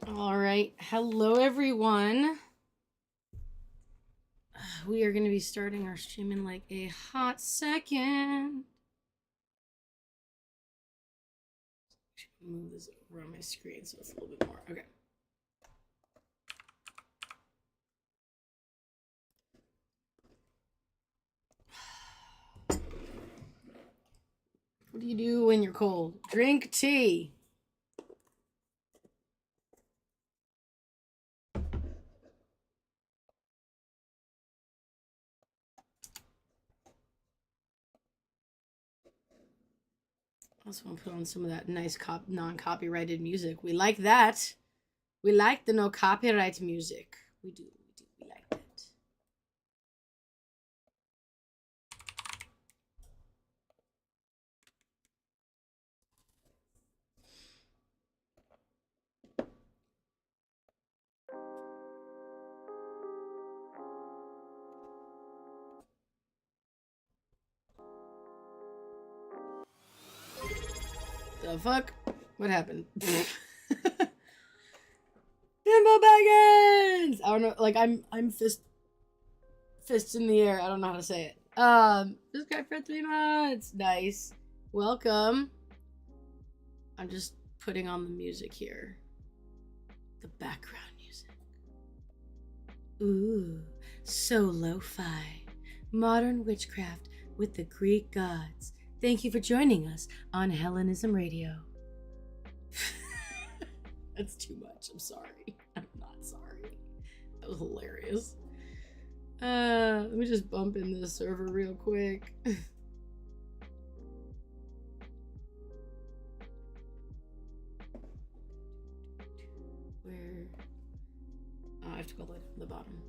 All right. Hello, everyone. We are going to be starting our stream in like a hot second. Move this over on my screen so it's a little bit more. Okay. What do you do when you're cold? Drink tea. I also want to put on some of that nice non-copyrighted music. We like that. We like the no copyright music. We do. We like that. The fuck? What happened? Bimbo Baggins! I don't know. Like I'm fists in the air. I don't know how to say it. This guy for 3 months. Nice. Welcome. I'm just putting on the music here. The background music. Ooh, so lo-fi. Modern witchcraft with the Greek gods. Thank you for joining us on Hellenism Radio. That's too much. I'm sorry. I'm not sorry. That was hilarious. Let me just bump in this server real quick. Where? Oh, I have to go to the bottom.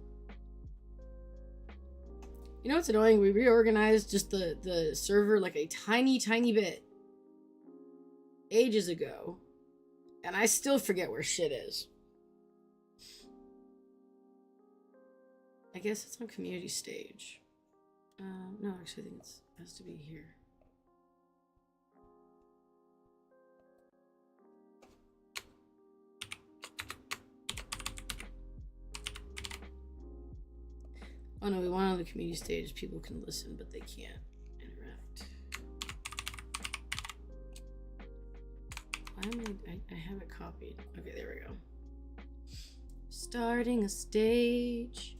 You know what's annoying? We reorganized just the server like a tiny bit ages ago, and I still forget where shit is. I guess it's on community stage. No, actually, I think it has to be here. Oh no, we want on the community stage. People can listen, but they can't interact. Why am I have it copied. Okay, there we go. Starting a stage.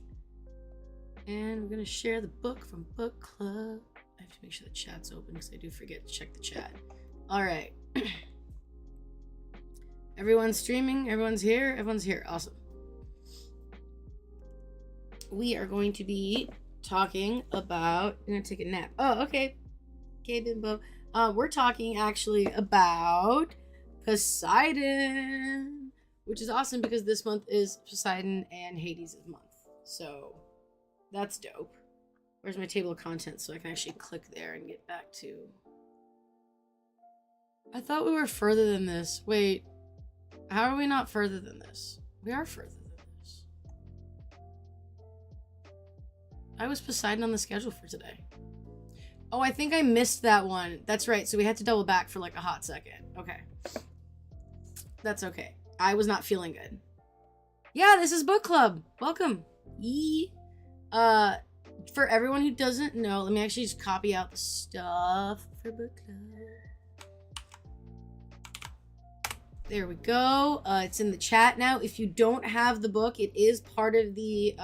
And we're gonna share the book from Book Club. I have to make sure the chat's open because I do forget to check the chat. All right. Everyone's streaming. Everyone's here. Everyone's here. Awesome. We are going to be talking about. I'm gonna take a nap. Oh, okay. Okay, Bimbo. We're talking actually about Poseidon, which is awesome because this month is Poseidon and Hades' month. So that's dope. Where's my table of contents so I can actually click there and get back to... I thought we were further than this. Wait, how are we not further than this? We are further than this. I was Poseidon on the schedule for today. Oh, I think I missed that one. That's right. So we had to double back for like a hot second. Okay. That's okay. I was not feeling good. Yeah, this is Book Club. Welcome. Yee. For everyone who doesn't know, let me actually just copy out the stuff for Book Club. There we go. It's in the chat now. If you don't have the book, it is part of the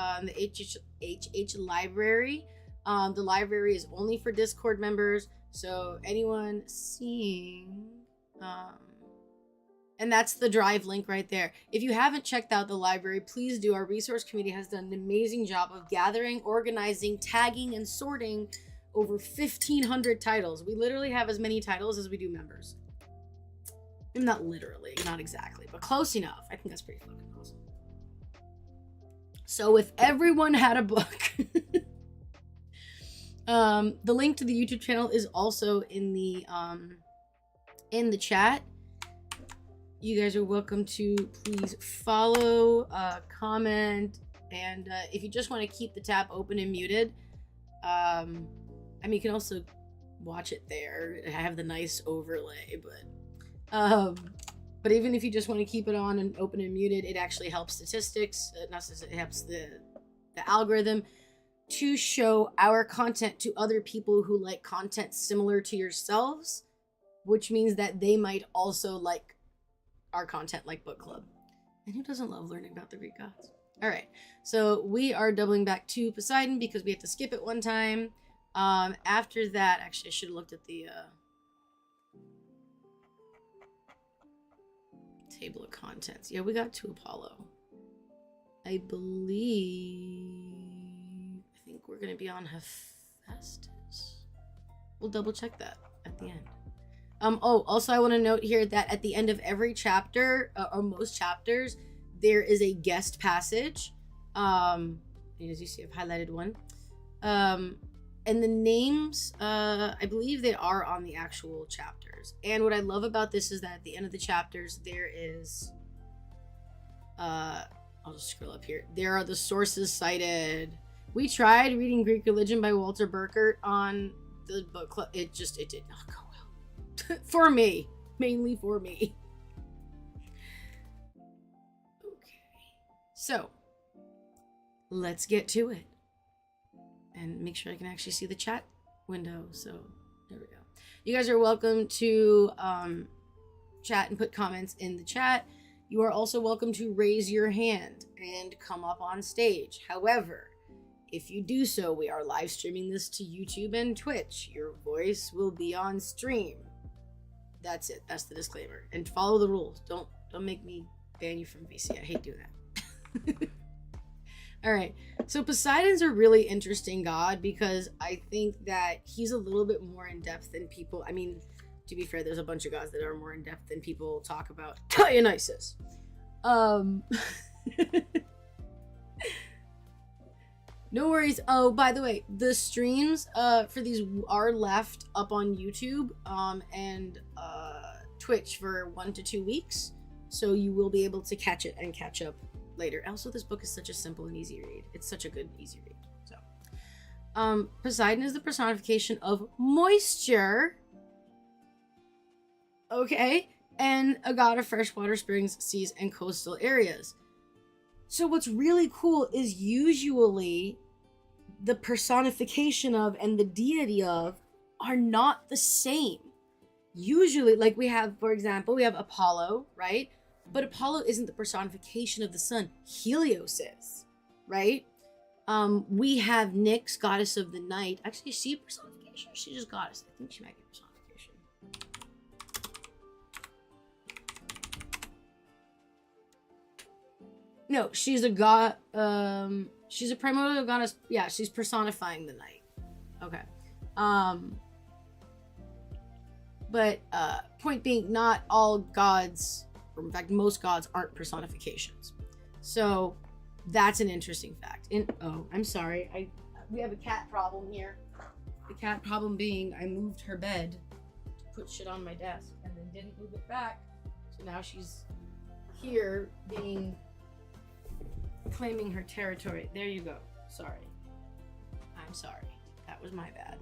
HH library. The library is only for Discord members, so anyone seeing, and that's the drive link right there. If you haven't checked out the library, please do. Our resource committee has done an amazing job of gathering, organizing, tagging, and sorting over 1,500 titles. We literally have as many titles as we do members. Not literally, not exactly, but close enough. I think that's pretty fucking awesome. So if everyone had a book, the link to the YouTube channel is also in the chat. You guys are welcome to please follow, comment, and if you just want to keep the tab open and muted, I mean, you can also watch it there. I have the nice overlay, but But even if you just want to keep it on and open and muted, it actually helps statistics. It helps the algorithm to show our content to other people who like content similar to yourselves, which means that they might also like our content, like Book Club. And who doesn't love learning about the Greek gods? All right, so we are doubling back to Poseidon because we have to skip it one time. After that, actually, I should have looked at the table of contents. Yeah, we got to Apollo. I think we're going to be on Hephaestus. We'll double check that at the end. Also, I want to note here that at the end of every chapter, or most chapters, there is a guest passage. As you see, I've highlighted one. And the names, I believe they are on the actual chapters. And what I love about this is that at the end of the chapters, there is, I'll just scroll up here. There are the sources cited. We tried reading Greek Religion by Walter Burkert on the book club. It did not go well. For me. Mainly for me. So, let's get to it. And make sure I can actually see the chat window. So, there we go. You guys are welcome to chat and put comments in the chat. You are also welcome to raise your hand and come up on stage. However, if you do so, we are live streaming this to YouTube and Twitch. Your voice will be on stream. That's it. That's the disclaimer. And follow the rules. Don't make me ban you from VC. I hate doing that. All right, so Poseidon's a really interesting god because I think that he's a little bit more in depth than people. I mean, to be fair, there's a bunch of gods that are more in depth than people talk about. Dionysus. No worries. Oh, by the way, the streams for these are left up on YouTube and Twitch for 1 to 2 weeks, so you will be able to catch it and catch up later. Also, this book is such a simple and easy read. It's such a good, easy read. So, Poseidon is the personification of moisture. Okay. And a god of freshwater springs, seas, and coastal areas. So what's really cool is usually the personification of and the deity of are not the same. Usually, like we have, for example, we have Apollo, right? But Apollo isn't the personification of the sun. Helios is, right? We have Nyx, goddess of the night. Actually, is she a personification or is she just goddess? I think she might be a personification. No, she's a god. She's a primordial goddess. Yeah, she's personifying the night. Okay. But point being, not all gods, or in fact, most gods aren't personifications. So that's an interesting fact. Oh, I'm sorry. We have a cat problem here. The cat problem being I moved her bed to put shit on my desk and then didn't move it back. So now she's here claiming her territory. There you go. Sorry. I'm sorry. That was my bad.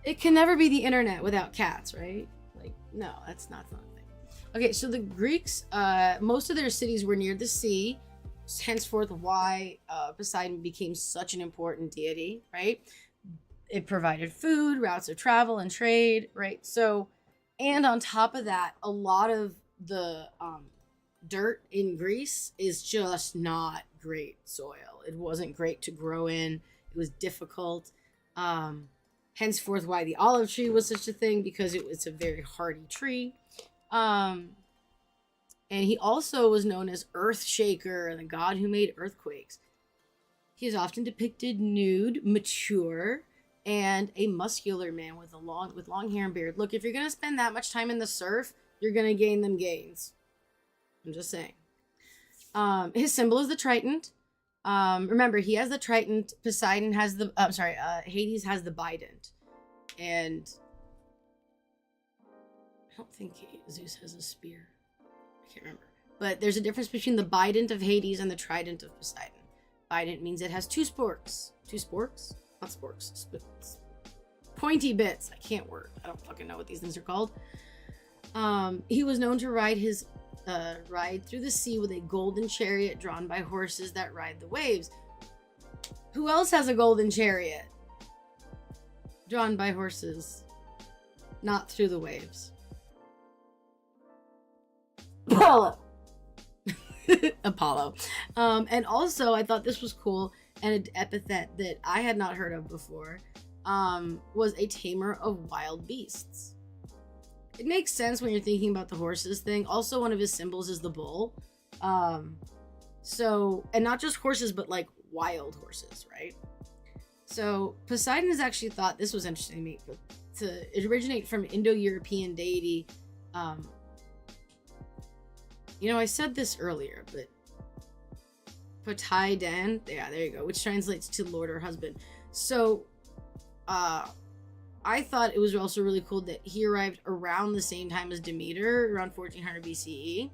It can never be the internet without cats, right? Like, no, that's not a thing. Okay, so the Greeks, most of their cities were near the sea, henceforth why Poseidon became such an important deity, right? It provided food, routes of travel, and trade, right? So, and on top of that, a lot of the dirt in Greece is just not great soil. It wasn't great to grow in. It was difficult. Henceforth why the olive tree was such a thing, because it was a very hardy tree. And he also was known as Earth Shaker, the god who made earthquakes. He is often depicted nude, mature, and a muscular man with long hair and beard. Look, if you're gonna spend that much time in the surf, you're gonna gain them gains. I'm just saying. His symbol is the trident. Remember, he has the trident. Poseidon has the. Hades has the bident, and I don't think Zeus has a spear. I can't remember. But there's a difference between the bident of Hades and the trident of Poseidon. Bident means it has two sporks. Two sporks? Not sporks. pointy bits. I can't word. I don't fucking know what these things are called. He was known to ride through the sea with a golden chariot drawn by horses that ride the waves. Who else has a golden chariot drawn by horses, not through the waves? Apollo. Apollo. And also, I thought this was cool, and an epithet that I had not heard of before, was a tamer of wild beasts. It makes sense when you're thinking about the horses thing. Also, one of his symbols is the bull. So, and not just horses, but like wild horses, right? So Poseidon is actually thought, this was interesting to me, to originate from Indo-European deity. You know, I said this earlier, but Poseidon, yeah, there you go, which translates to Lord or husband. So, I thought it was also really cool that he arrived around the same time as Demeter, around 1400 BCE.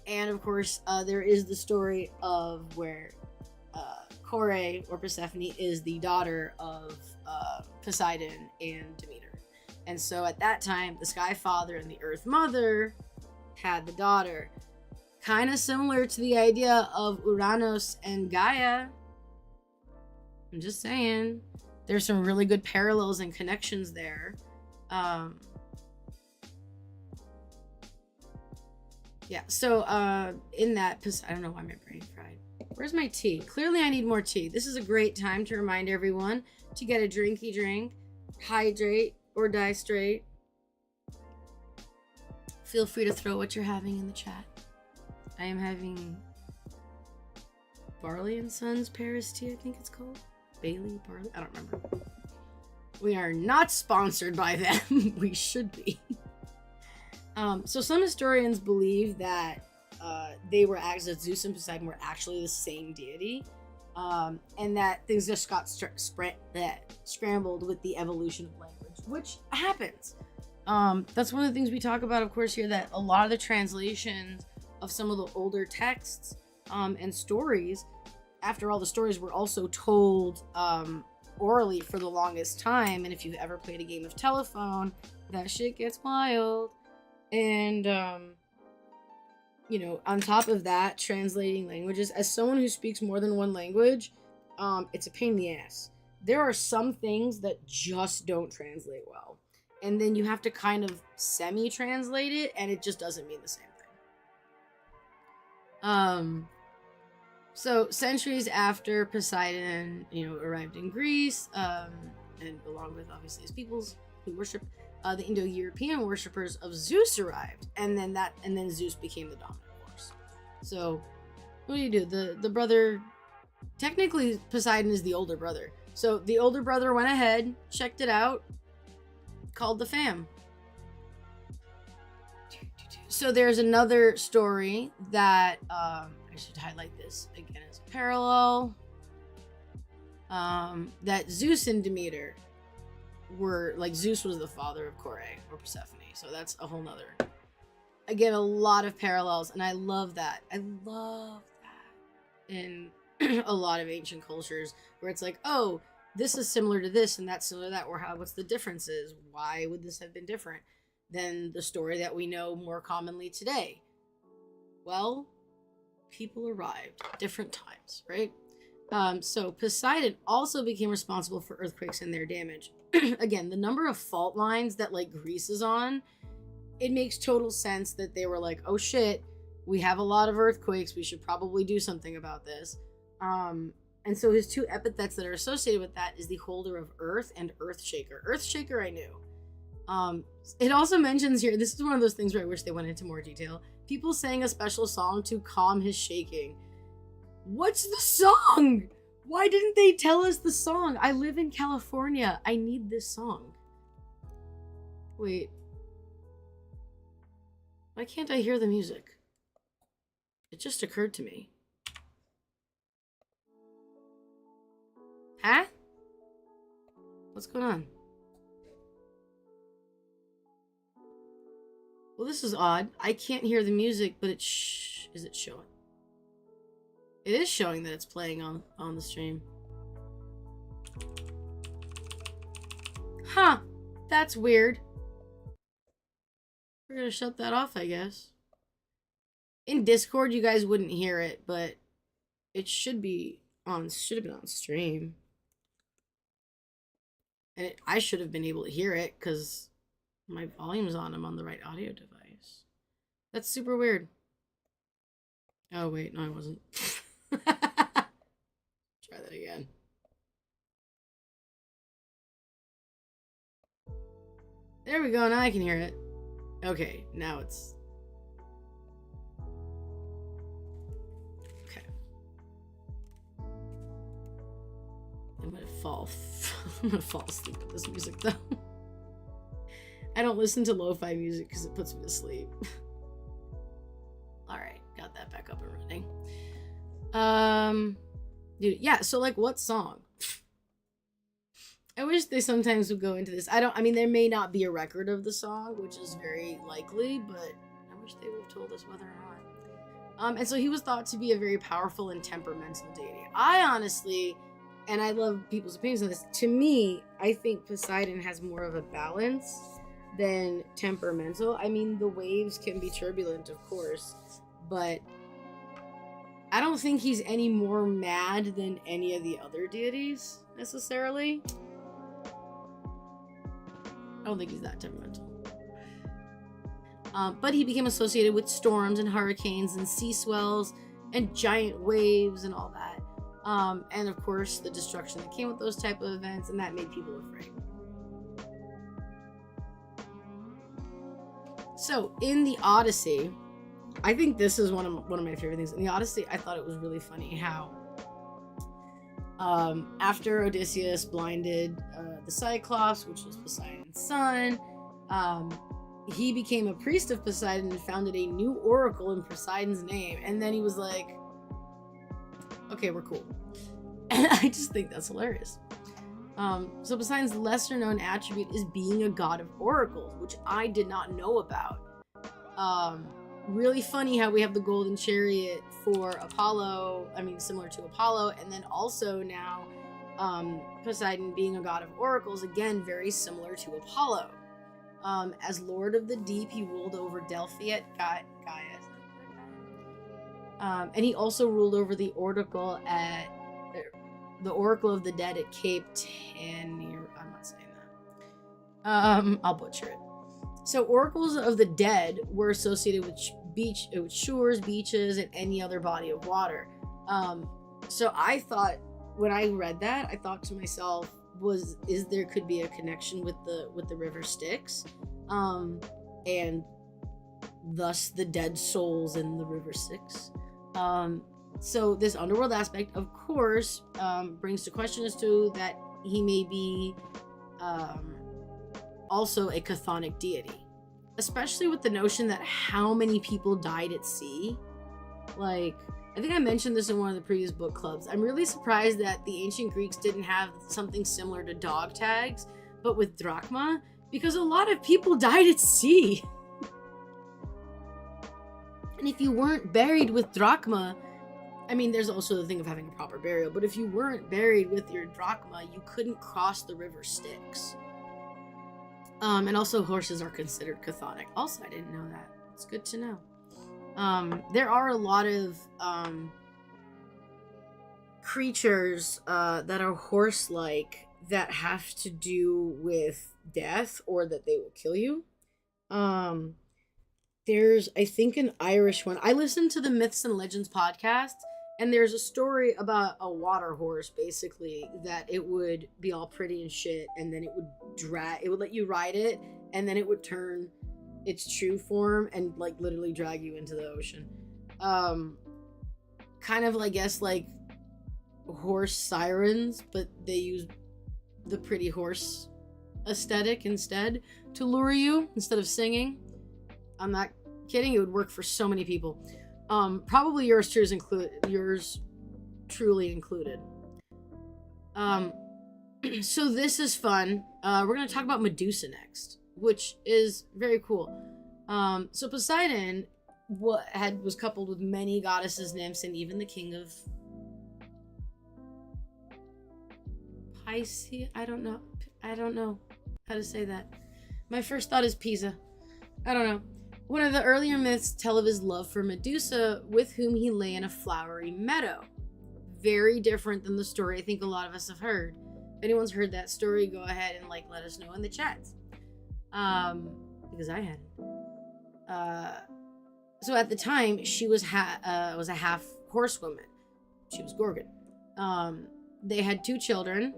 And of course, there is the story of where Kore, or Persephone, is the daughter of Poseidon and Demeter. And so at that time, the Sky Father and the Earth Mother had the daughter. Kind of similar to the idea of Uranus and Gaia. I'm just saying. There's some really good parallels and connections there. Yeah, so in that, I don't know why my brain fried. Where's my tea? Clearly I need more tea. This is a great time to remind everyone to get a drinky drink, hydrate, or die straight. Feel free to throw what you're having in the chat. I am having Barley and Sons Paris tea, I think it's called. Bailey, Barley, I don't remember. We are not sponsored by them. We should be. So some historians believe that they were actually, Zeus and Poseidon were actually the same deity, and that things just got scrambled with the evolution of language, which happens. That's one of the things we talk about, of course, here, that a lot of the translations of some of the older texts and stories, after all, the stories were also told orally for the longest time, and if you've ever played a game of telephone, that shit gets wild. And you know, on top of that, translating languages, as someone who speaks more than one language, it's a pain in the ass. There are some things that just don't translate well, and then you have to kind of semi-translate it, and it just doesn't mean the same thing. So centuries after Poseidon, you know, arrived in Greece, and along with obviously his peoples who worship, the Indo-European worshippers of Zeus arrived, and then Zeus became the dominant force. So, what do? The brother, technically Poseidon is the older brother. So the older brother went ahead, checked it out, called the fam. So there's another story that I should highlight this again as a parallel. That Zeus and Demeter were, like, Zeus was the father of Kore, or Persephone, so that's a whole nother, again, a lot of parallels, and I love that in a lot of ancient cultures, where it's like, oh, this is similar to this and that's similar to that, or what's the differences, why would this have been different than the story that we know more commonly today? Well, people arrived different times, right? So Poseidon also became responsible for earthquakes and their damage. Again, the number of fault lines that, like, Greece is on, it makes total sense that they were like, oh shit, we have a lot of earthquakes, we should probably do something about this. And so his two epithets that are associated with that is the holder of earth and earthshaker. Earthshaker I knew. It also mentions here, this is one of those things where I wish they went into more detail, people sang a special song to calm his shaking. What's the song? Why didn't they tell us the song? I live in California. I need this song. Wait. Why can't I hear the music? It just occurred to me. Huh? What's going on? Well, this is odd. I can't hear the music, but is it showing? It is showing that it's playing on the stream. Huh. That's weird. We're gonna shut that off, I guess. In Discord, you guys wouldn't hear it, but it should have been on stream. And I should have been able to hear it because my volume's on. I'm on the right audio device. That's super weird. Oh, wait. No, I wasn't. Try that again. There we go. Now I can hear it. Okay. Now it's... Okay. I'm gonna fall asleep with this music, though. I don't listen to lo-fi music because it puts me to sleep. Alright. Got that back up and running. Dude, yeah, so like what song? I wish they sometimes would go into this. I mean, there may not be a record of the song, which is very likely, but I wish they would have told us whether or not. And so he was thought to be a very powerful and temperamental deity. I honestly, and I love people's opinions on this, to me, I think Poseidon has more of a balance than temperamental. I mean, the waves can be turbulent, of course, but I don't think he's any more mad than any of the other deities, necessarily. I don't think he's that temperamental. But he became associated with storms and hurricanes and sea swells and giant waves and all that. And of course, the destruction that came with those type of events, and that made people afraid. So, in the Odyssey, I think this is one of my favorite things. In the Odyssey, I thought it was really funny how after Odysseus blinded the Cyclops, which was Poseidon's son, he became a priest of Poseidon and founded a new oracle in Poseidon's name. And then he was like, okay, we're cool. And I just think that's hilarious. So Poseidon's lesser known attribute is being a god of oracles, which I did not know about. Really funny how we have the golden chariot for Apollo, I mean similar to Apollo, and then also now Poseidon being a god of oracles, again very similar to Apollo. As Lord of the Deep, he ruled over Delphi at Gaia. And he also ruled over the Oracle of the Dead at Cape Tanir. I'm not saying that. I'll butcher it. So oracles of the dead were associated with shores, beaches, and any other body of water. So I thought, when I read that, I thought to myself, there could be a connection with the river Styx, and thus the dead souls in the river Styx. So this underworld aspect, of course, brings to question as to that he may be also a chthonic deity, especially with the notion that how many people died at sea. Like, I think I mentioned this in one of the previous book clubs. I'm really surprised that the ancient Greeks didn't have something similar to dog tags, but with drachma, because a lot of people died at sea. And if you weren't buried with drachma, I mean, there's also the thing of having a proper burial, but if you weren't buried with your drachma, you couldn't cross the river Styx. And also horses are considered chthonic. Also, I didn't know that. It's good to know. There are a lot of creatures that are horse-like that have to do with death or that they will kill you. There's, I think, an Irish one. I listened to the Myths and Legends podcast, and there's a story about a water horse, basically, that it would be all pretty and shit, and then it would let you ride it, and then it would turn its true form and, like, literally drag you into the ocean. Kind of, I guess, like, horse sirens, but they use the pretty horse aesthetic instead to lure you instead of singing. I'm not kidding, it would work for so many people. Probably yours truly included. So this is fun. We're gonna talk about Medusa next, which is very cool. So Poseidon was coupled with many goddesses, nymphs, and even the king of Pisces. I don't know. how to say that. My first thought is Pisa. I don't know. One of the earlier myths tell of his love for Medusa, with whom he lay in a flowery meadow. Very different than the story I think a lot of us have heard. If anyone's heard that story, go ahead and let us know in the chats. Because I hadn't. So at the time, she was a half horsewoman. She was Gorgon. They had 2 children,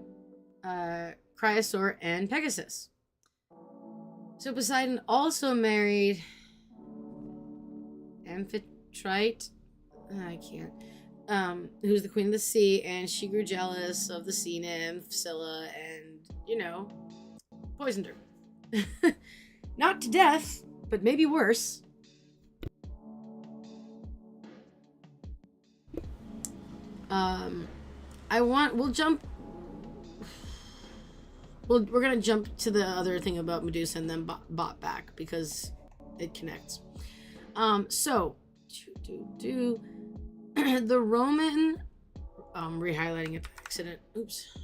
Chrysaor and Pegasus. So Poseidon also married Amphitrite, I can't, who's the queen of the sea, and she grew jealous of the sea nymph, Scylla, and, poisoned her. Not to death, but maybe worse. We're gonna jump to the other thing about Medusa and then bot back because it connects. So the Roman, re-highlighting it by accident. Oops.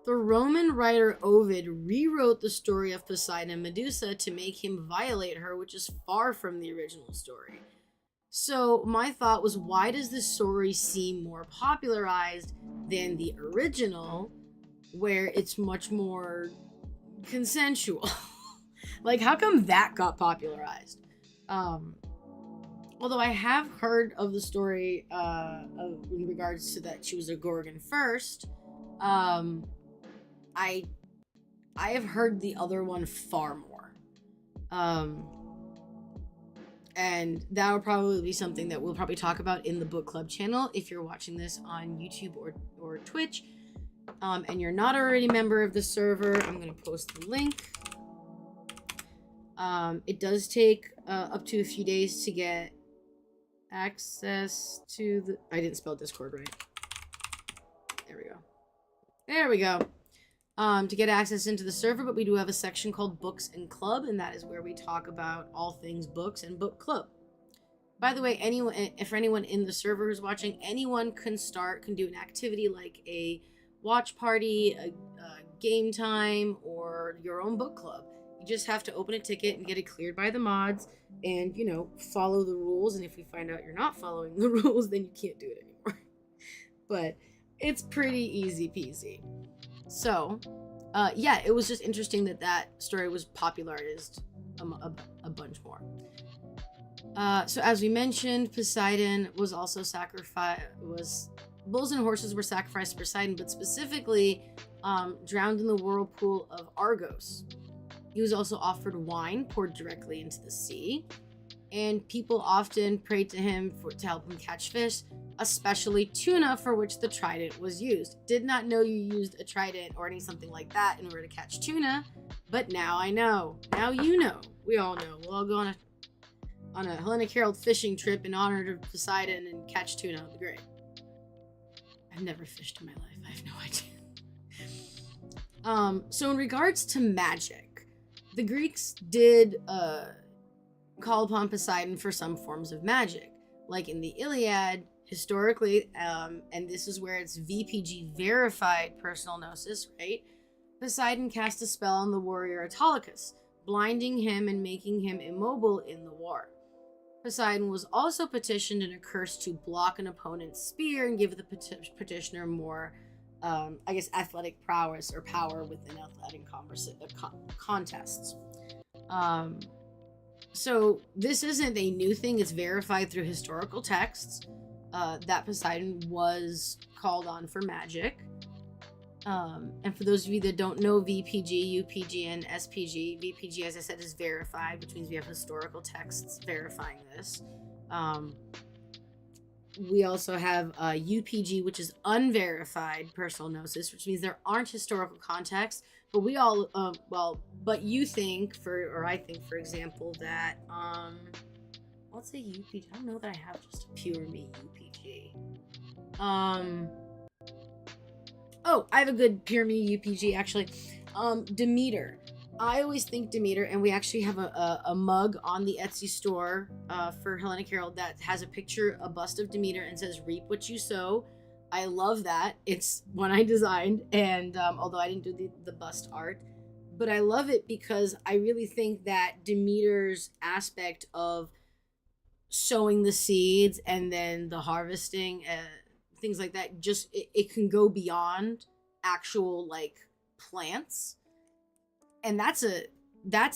The Roman writer Ovid rewrote the story of Poseidon and Medusa to make him violate her, which is far from the original story. So my thought was, why does this story seem more popularized than the original, where it's much more consensual? How come that got popularized? Although I have heard of the story in regards to that she was a Gorgon first, I have heard the other one far more. And that will probably be something that we'll probably talk about in the book club channel. If you're watching this on YouTube or Twitch, and you're not already a member of the server, I'm going to post the link. It does take up to a few days to get access to the... I didn't spell Discord right. There we go. To get access into the server, but we do have a section called Books and Club, and that is where we talk about all things books and book club. By the way, for anyone in the server who's watching, anyone can do an activity like a watch party, a game time, or your own book club. You just have to open a ticket and get it cleared by the mods and, follow the rules. And if we find out you're not following the rules, then you can't do it anymore. But it's pretty easy peasy. So, it was just interesting that story was popularized a bunch more. So as we mentioned, Poseidon was also bulls and horses were sacrificed to Poseidon, but specifically drowned in the whirlpool of Argos. He was also offered wine poured directly into the sea, and people often prayed to him to help him catch fish, especially tuna, for which the trident was used. Did not know you used a trident or something like that in order to catch tuna, but now I know. Now you know. We all know. We'll all go on a Hellenic Herald fishing trip in honor of Poseidon and catch tuna. It'll be great. I've never fished in my life. I have no idea. So in regards to magic, the Greeks did call upon Poseidon for some forms of magic. Like in the Iliad, historically, and this is where it's VPG verified personal gnosis, right? Poseidon cast a spell on the warrior Autolycus, blinding him and making him immobile in the war. Poseidon was also petitioned and accursed to block an opponent's spear and give the petitioner more, athletic prowess or power within athletic contests. So this isn't a new thing. It's verified through historical texts that Poseidon was called on for magic. And for those of you that don't know VPG, UPG, and SPG, VPG, as I said, is verified, which means we have historical texts verifying this. We also have UPG, which is unverified personal gnosis, which means there aren't historical contexts. But we all, but you think, I think, for example, that, let's say UPG. I don't know that I have just a pure me UPG. I have a good pure me UPG, actually. Demeter. I always think Demeter, and we actually have a mug on the Etsy store for Hellenic Herald that has a bust of Demeter and says, "Reap what you sow." I love that. It's one I designed, and although I didn't do the bust art, but I love it because I really think that Demeter's aspect of sowing the seeds and then the harvesting, things like that, just it can go beyond actual like plants, and that's a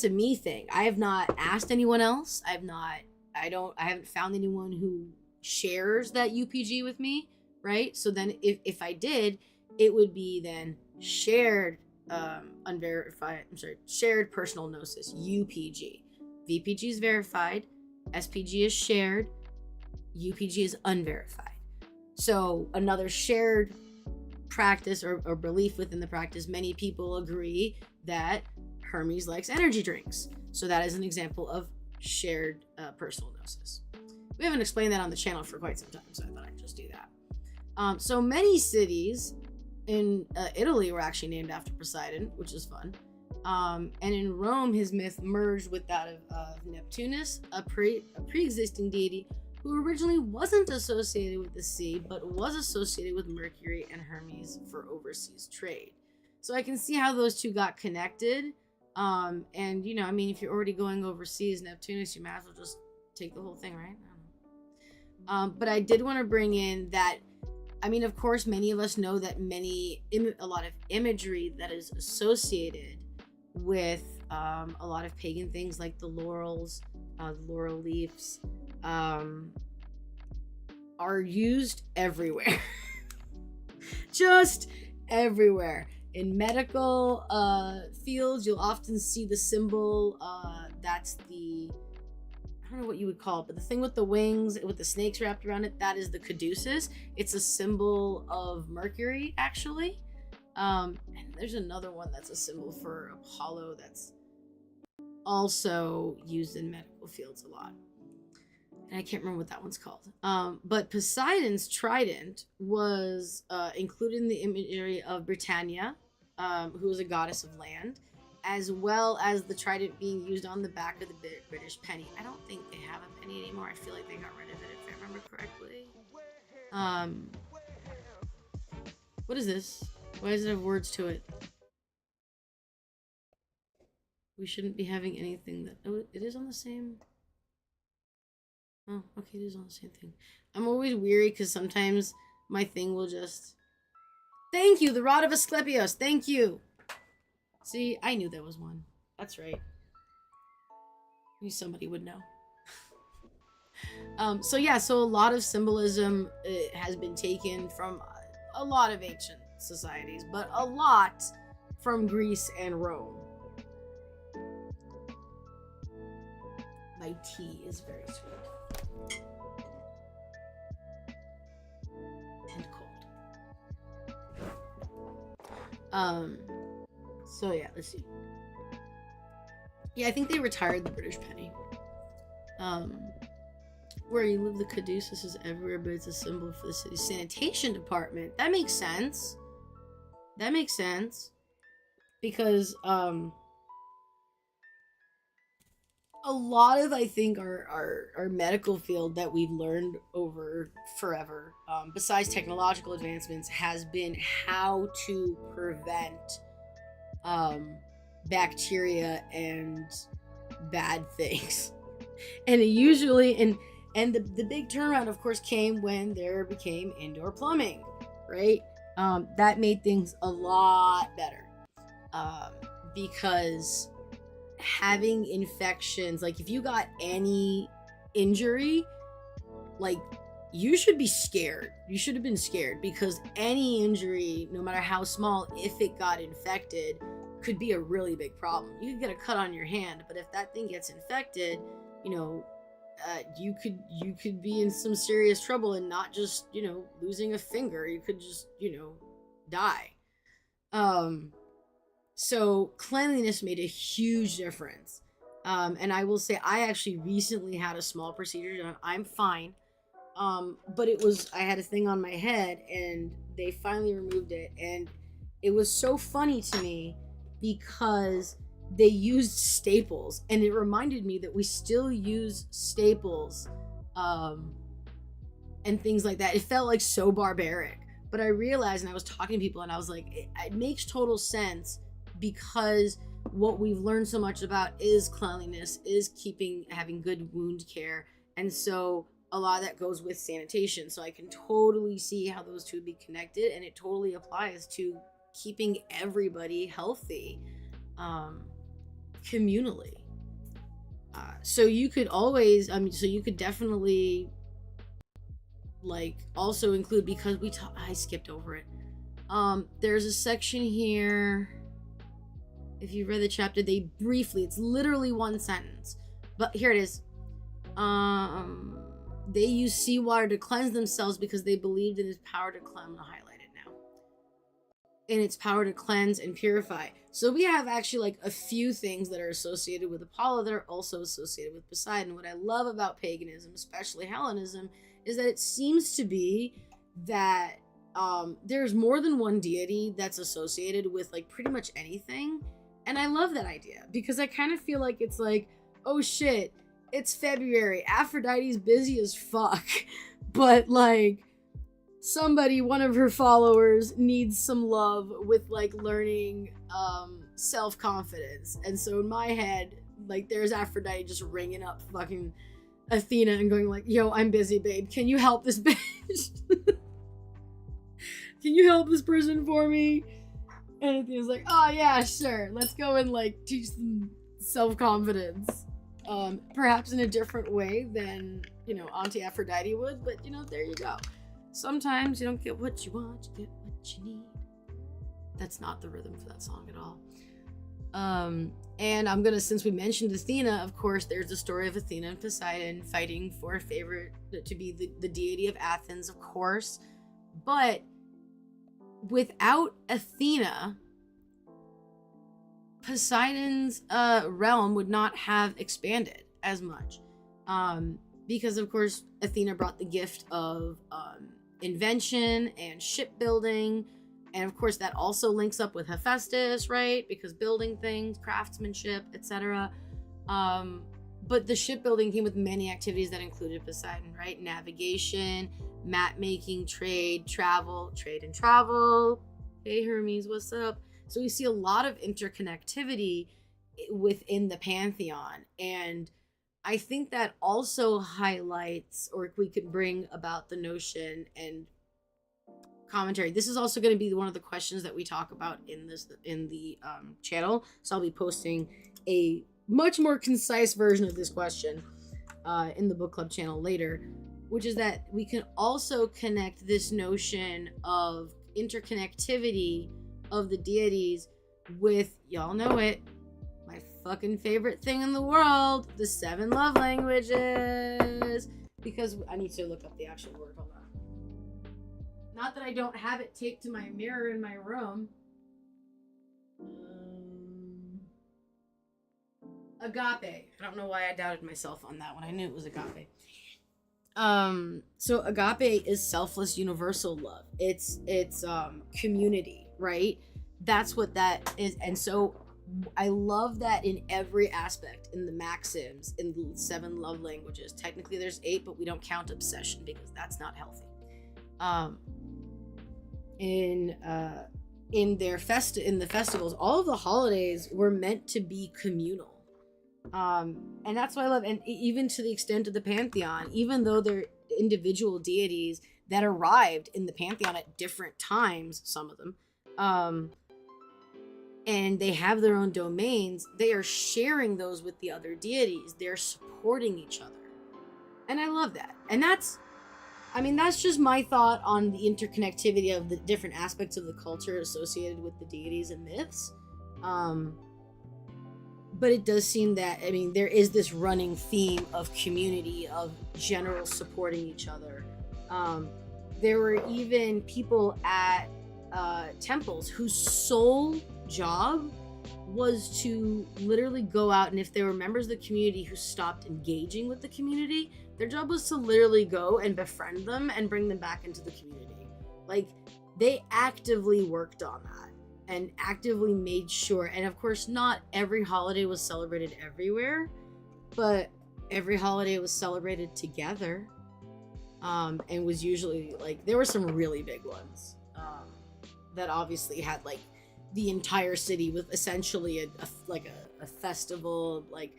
me thing. I have not asked anyone else. I haven't found anyone who shares that UPG with me, right? So then if I did, it would be then shared shared personal gnosis, UPG. VPG is verified, SPG is shared, UPG is unverified. So another shared practice or belief within the practice, many people agree that Hermes likes energy drinks. So that is an example of shared personal gnosis. We haven't explained that on the channel for quite some time, so I thought I'd just do that. So many cities in Italy were actually named after Poseidon, which is fun. And in Rome, his myth merged with that of Neptunus, a pre-existing deity who originally wasn't associated with the sea, but was associated with Mercury and Hermes for overseas trade. So I can see how those two got connected. And, you know, I mean, if you're already going overseas, Neptunus, you might as well just take the whole thing, right? I don't know. But I did want to bring in that, I mean, of course, many of us know that a lot of imagery that is associated with a lot of pagan things like the laurels, laurel leaves, are used everywhere. Just everywhere. In medical fields, you'll often see the symbol, that's the, I don't know what you would call it, but the thing with the wings, with the snakes wrapped around it, that is the caduceus. It's a symbol of Mercury, actually. And there's another one that's a symbol for Apollo that's also used in medical fields a lot. And I can't remember what that one's called. But Poseidon's trident was included in the imagery of Britannia, who was a goddess of land, as well as the trident being used on the back of the British penny. I don't think they have a penny anymore. I feel like they got rid of it, if I remember correctly. What is this? Why does it have words to it? We shouldn't be having anything that... Oh, it is on the same... Oh, okay, it is on the same thing. I'm always weary because sometimes my thing will just... Thank you, the Rod of Asclepios. Thank you. See, I knew there was one. That's right. I knew somebody would know. So a lot of symbolism has been taken from a lot of ancient societies, but a lot from Greece and Rome. My tea is very sweet. And cold. So yeah, let's see. Yeah, I think they retired the British penny. Where you live, the caduceus is everywhere, but it's a symbol for the city's sanitation department. That makes sense. That makes sense. Because, a lot of, I think, our medical field that we've learned over forever, besides technological advancements, has been how to prevent bacteria and bad things. And it usually, and the big turnaround, of course, came when there became indoor plumbing, right? That made things a lot better, because having infections, like if you got any injury, like you should be scared. You should have been scared, because any injury, no matter how small, if it got infected, could be a really big problem. You could get a cut on your hand, but if that thing gets infected, you know, you could be in some serious trouble, and not just, you know, losing a finger. You could just, you know, die. So cleanliness made a huge difference. And I will say, I actually recently had a small procedure done. I'm fine. But I had a thing on my head, and they finally removed it. And it was so funny to me because they used staples, and it reminded me that we still use staples, and things like that. It felt like so barbaric, but I realized, and I was talking to people, and I was like, it makes total sense, because what we've learned so much about is cleanliness, is having good wound care. And so a lot of that goes with sanitation. So I can totally see how those two would be connected, and it totally applies to keeping everybody healthy communally. So you could always, so you could definitely like also include, because I skipped over it. There's a section here. If you read the chapter, they briefly, it's literally one sentence, but here it is. They use seawater to cleanse themselves because they believed in its power to cleanse. I'm gonna highlight it now. In its power to cleanse and purify. So we have actually like a few things that are associated with Apollo that are also associated with Poseidon. What I love about paganism, especially Hellenism, is that it seems to be that there's more than one deity that's associated with like pretty much anything. And I love that idea, because I kind of feel like it's like, oh shit, it's February, Aphrodite's busy as fuck, but like one of her followers needs some love with like learning self-confidence. And so in my head, like there's Aphrodite just ringing up fucking Athena and going like, yo, I'm busy, babe, can you help this bitch? Can you help this person for me? And Athena's like, oh yeah, sure, let's go and like teach them self-confidence. Perhaps in a different way than, Auntie Aphrodite would, but there you go. Sometimes you don't get what you want, you get what you need. That's not the rhythm for that song at all. And I'm gonna, since we mentioned Athena, of course, there's the story of Athena and Poseidon fighting for a favorite to be the deity of Athens, of course. But without Athena, Poseidon's realm would not have expanded as much. Because, of course, Athena brought the gift of invention and shipbuilding. And, of course, that also links up with Hephaestus, right? Because building things, craftsmanship, etc. But the shipbuilding came with many activities that included Poseidon, right? Navigation, map making, trade and travel. Hey, Hermes, what's up? So we see a lot of interconnectivity within the pantheon. And I think that also highlights, or we could bring about the notion and commentary. This is also going to be one of the questions that we talk about in the channel. So I'll be posting a much more concise version of this question in the book club channel later, which is that we can also connect this notion of interconnectivity of the deities with, y'all know it, my fucking favorite thing in the world, the 7 love languages. Because I need to look up the actual word. Hold on. Not that I don't have it taped to my mirror in my room. Agape. I don't know why I doubted myself on that one. I knew it was agape. So agape is selfless universal love. It's community, right? That's what that is. And so I love that in every aspect, in the maxims, in the 7 love languages. Technically there's 8, but we don't count obsession because that's not healthy. In the festivals, all of the holidays were meant to be communal. And that's what I love. And even to the extent of the pantheon, even though they're individual deities that arrived in the pantheon at different times, some of them, and they have their own domains, they are sharing those with the other deities. They're supporting each other. And I love that. And that's just my thought on the interconnectivity of the different aspects of the culture associated with the deities and myths. But it does seem that, there is this running theme of community, of general supporting each other. There were even people at temples whose sole job was to literally go out, and if there were members of the community who stopped engaging with the community, their job was to literally go and befriend them and bring them back into the community. Like, they actively worked on that and actively made sure. And of course, not every holiday was celebrated everywhere, but every holiday was celebrated together. And was usually like, there were some really big ones that obviously had like the entire city with essentially a festival, like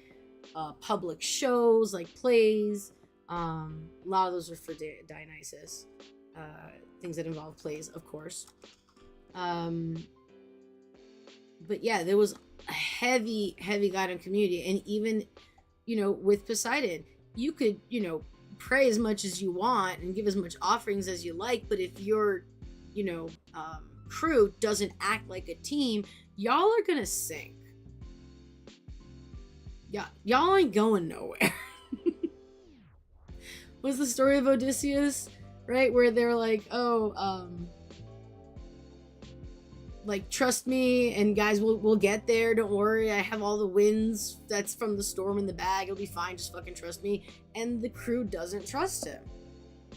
public shows, like plays. A lot of those are for Dionysus. Things that involve plays, of course. But yeah, there was a heavy god on community. And even, with Poseidon, you could, pray as much as you want and give as much offerings as you like, but if your crew doesn't act like a team, y'all are gonna sink. Yeah, y'all ain't going nowhere. Was the story of Odysseus, right, where they're like, like, trust me, and guys, we'll get there, don't worry, I have all the winds that's from the storm in the bag, it'll be fine, just fucking trust me. And the crew doesn't trust him.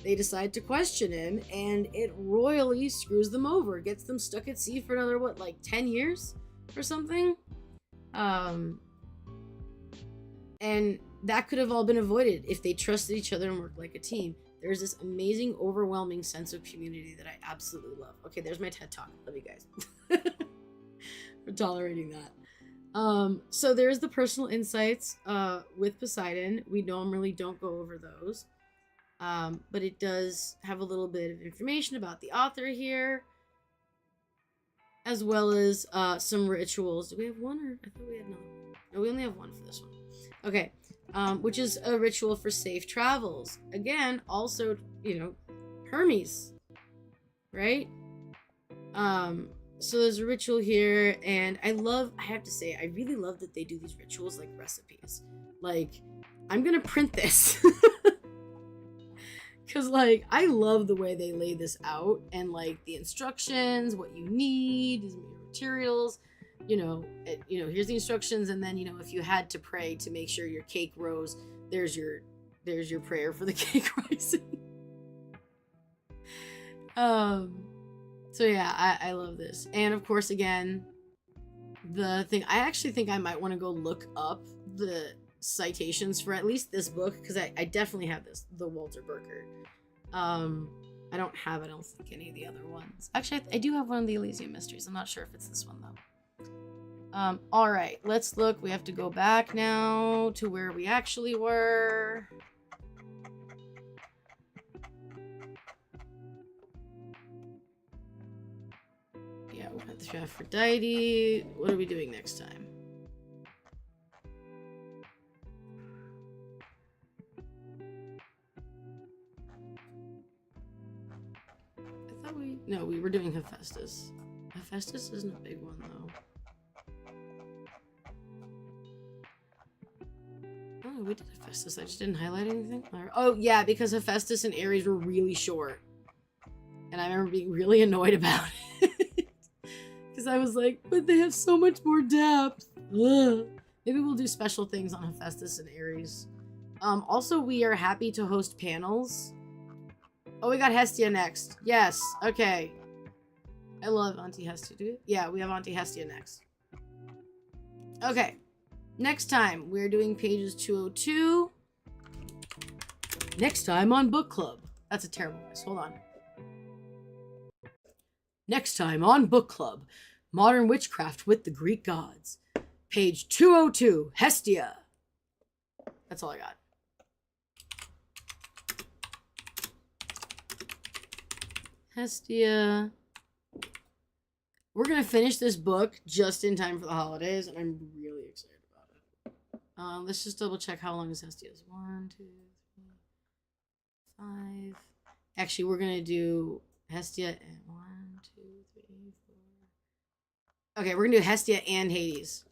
They decide to question him, and it royally screws them over. It gets them stuck at sea for another, 10 years or something? And that could have all been avoided if they trusted each other and worked like a team. There's this amazing, overwhelming sense of community that I absolutely love. Okay, there's my TED Talk. Love you guys for tolerating that. So there's the personal insights with Poseidon. We normally don't go over those. But it does have a little bit of information about the author here, as well as some rituals. Do we have one, or I thought we had another one? No, we only have one for this one. Okay, which is a ritual for safe travels. Again, also, Hermes, right? So there's a ritual here, and I have to say, I really love that they do these rituals like recipes. Like, I'm gonna print this. Because, I love the way they lay this out, and, the instructions, what you need, these materials, here's the instructions, and then, if you had to pray to make sure your cake rose, there's your prayer for the cake rising. So yeah, I love this. And of course, again, the thing, I actually think I might want to go look up the citations for at least this book, because I definitely have the Walter Burkert. I don't think any of the other ones. Actually, I do have one of the Elysium Mysteries. I'm not sure if it's this one though. All right, let's look. We have to go back now to where we actually were. Yeah, we got the Aphrodite. What are we doing next time? No, we were doing Hephaestus. Hephaestus isn't a big one, though. Oh, we did Hephaestus. I just didn't highlight anything. Oh, yeah, because Hephaestus and Ares were really short. And I remember being really annoyed about it. Because I was like, but they have so much more depth. Ugh. Maybe we'll do special things on Hephaestus and Ares. Also, we are happy to host panels. Oh, we got Hestia next. Yes. Okay. I love Auntie Hestia. Do we? Yeah, we have Auntie Hestia next. Okay. Next time, we're doing pages 202. Next time on Book Club. That's a terrible voice. Hold on. Next time on Book Club. Modern Witchcraft with the Greek Gods. Page 202. Hestia. That's all I got. Hestia. We're gonna finish this book just in time for the holidays, and I'm really excited about it. Let's just double check how long is Hestia's. 1, 2, 3, 5. Actually, we're gonna do Hestia and 1, 2, 3, 4. Okay, we're gonna do Hestia and Hades.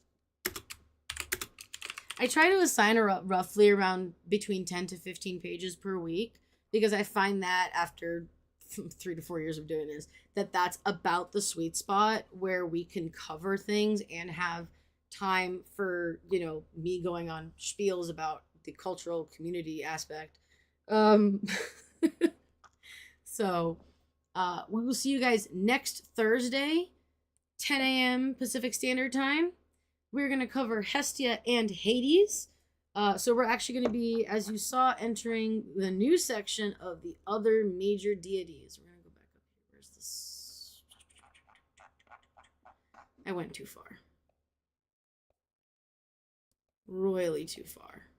I try to assign roughly around between 10 to 15 pages per week, because I find that after 3 to 4 years of doing this, that's about the sweet spot where we can cover things and have time for, me going on spiels about the cultural community aspect. So we will see you guys next Thursday, 10 a.m. Pacific Standard Time. We're going to cover Hestia and Hades. So we're actually going to be, as you saw, entering the new section of the other major deities. We're going to go back up here. Where's this? I went too far. Royally too far.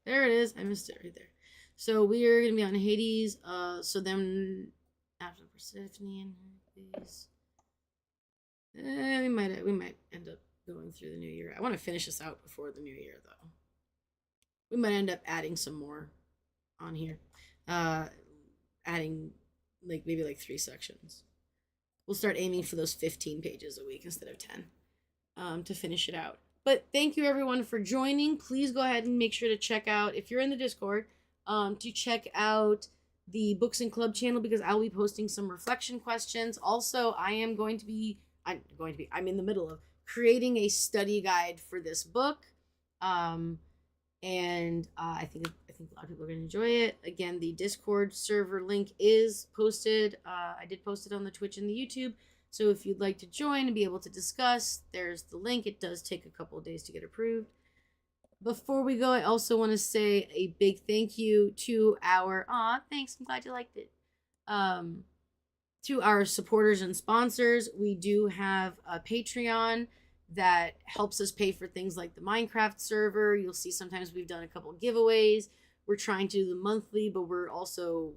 There it is. I missed it right there. So we are going to be on Hades. So then after Persephone and Hercules, we might end up going through the new year. I want to finish this out before the new year, though. We might end up adding some more on here. Adding maybe 3 sections. We'll start aiming for those 15 pages a week instead of 10 to finish it out. But thank you everyone for joining. Please go ahead and make sure to check out, if you're in the Discord, to check out the Books and Club channel, because I'll be posting some reflection questions. Also, I'm in the middle of creating a study guide for this book. And I think a lot of people are going to enjoy it. Again, the Discord server link is posted. I did post it on the Twitch and the YouTube. So if you'd like to join and be able to discuss, there's the link. It does take a couple of days to get approved. Before we go, I also want to say a big thank you to our, thanks, I'm glad you liked it. To our supporters and sponsors. We do have a Patreon that helps us pay for things like the Minecraft server. You'll see sometimes we've done a couple of giveaways. We're trying to do the monthly, but the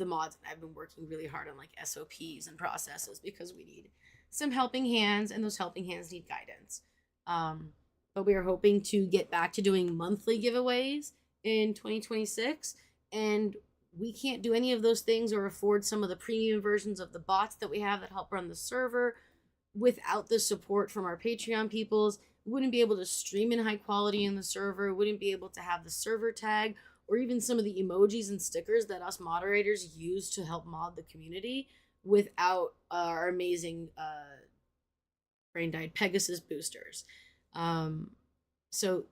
mods and I've been working really hard on SOPs and processes because we need some helping hands, and those helping hands need guidance. But we are hoping to get back to doing monthly giveaways in 2026, and we can't do any of those things or afford some of the premium versions of the bots that we have that help run the server without the support from our Patreon peoples. We wouldn't be able to stream in high quality in the server, wouldn't be able to have the server tag, or even some of the emojis and stickers that us moderators use to help mod the community without our amazing brain-dyed Pegasus boosters. So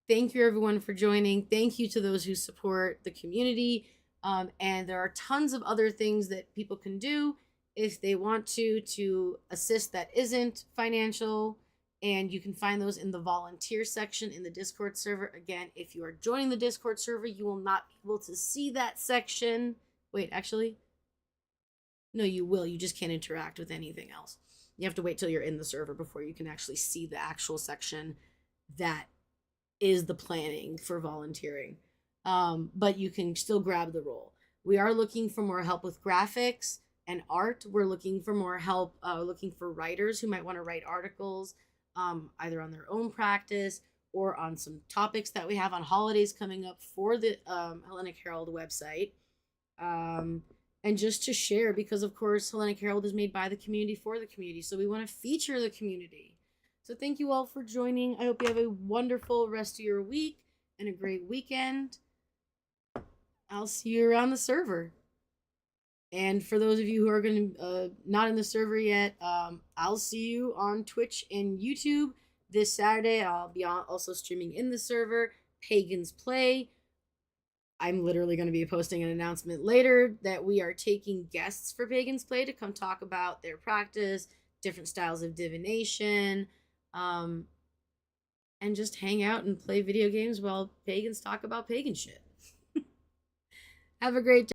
thank you everyone for joining. Thank you to those who support the community. And there are tons of other things that people can do if they want to assist that isn't financial. And you can find those in the volunteer section in the Discord server. Again, if you are joining the Discord server, you will not be able to see that section. Wait, actually, no, you will. You just can't interact with anything else. You have to wait till you're in the server before you can actually see the actual section that is the planning for volunteering. But you can still grab the role. We are looking for more help with graphics and art. We're looking for more help, looking for writers who might want to write articles, either on their own practice or on some topics that we have on holidays coming up for the Hellenic Herald website. And just to share, because of course Hellenic Herald is made by the community for the community, so we want to feature the community. So thank you all for joining. I hope you have a wonderful rest of your week and a great weekend. I'll see you around the server. And for those of you who are going to not in the server yet, I'll see you on Twitch and YouTube this Saturday. I'll be also streaming in the server, Pagans Play. I'm literally going to be posting an announcement later that we are taking guests for Pagans Play to come talk about their practice, different styles of divination, and just hang out and play video games while pagans talk about pagan shit. Have a great day.